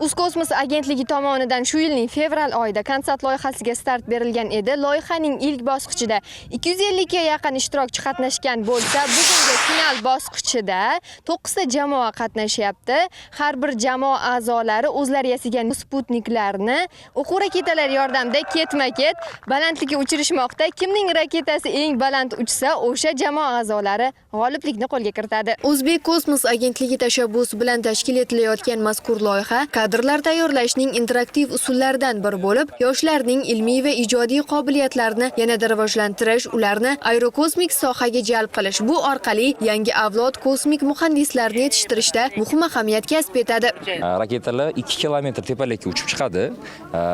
Uzkosmos agentligi tomonidan shu yilning fevral oyida konsert loyihasiga start berilgan edi. Loyihaning ilk bosqichida 250 ga yaqin ishtirokchi qatnashgan bo'lsa, bugungi final bosqichida 9 ta jamoa qatnashyapti. Har bir jamoa a'zolari o'zlari yasagan sputniklarni o'quv raketalari yordamida ketma-ket balandlikka uchirishmoqda. Kimning raketasi eng baland uchsa, o'sha jamoa a'zolari g'oliblikni qo'lga kiritadi. O'zbek kosmos agentligi tashabbusi bilan tashkil etilayotgan mazkur loyiha kadrlar tayyorlashning interaktiv usullaridan biri bo'lib, yoshlarning ilmiy va ijodiy qobiliyatlarini yanada rivojlantirish, ularni aerokosmik sohaga jalb qilish, bu orqali yangi avlod kosmik muhandislarni yetishtirishda muhim ahamiyat kasb etadi. Raketalar 2 kilometr tepalikka uchib chiqadi.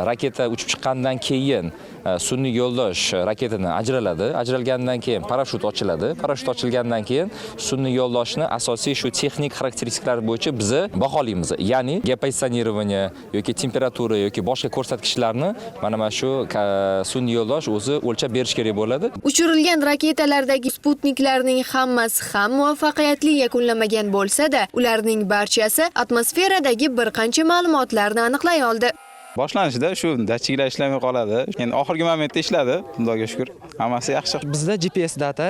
Raketa uchib chiqqandan keyin sun'iy yo'ldosh raketadan ajraladi. Ajralgandan keyin parashyut ochiladi. Parashyut ochilgandan keyin sun'iy yo'ldoshni asosiy shu texnik xarakteristikalari bo'yicha biz baholaymiz. Ya'ni geopozitsionирование yoki temperatura yoki boshqa ko'rsatkichlarni mana shu sun'iy yo'ldosh o'zi o'lchab berish kerak bo'ladi. Uchirilgan raketalardagi sputniklarning hammasi ham muvaffaqiyatli yakunlamagan bo'lsa-da, ularning barchasi atmosferadagi bir qancha ma'lumotlarni aniqlay oldi. Boshlanishida shu datchiklar ishlamay qoladi. Endi oxirgi momentda ishladi, Xudoga shukr. Hammasi yaxshi. Bizda GPS data,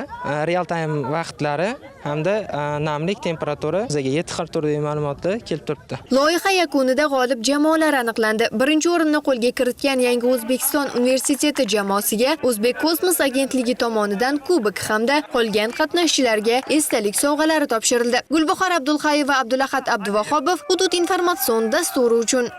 real time vaqtlari hamda namlik, temperatura bizga 7 xil turdagi ma'lumotlar kelib turibdi. Loyiha yakunida g'olib jamoalar aniqlandi. Birinchi o'rinni qo'lga kiritgan Yangi O'zbekiston universiteti jamoasiga O'zbek kosmos agentligi tomonidan kubok hamda qolgan qatnashchilarga esdalik sovg'alari topshirildi. Gulbahor Abdulxayev va Abdulahad Abduvahobov Hudud informatsion dasturi uchun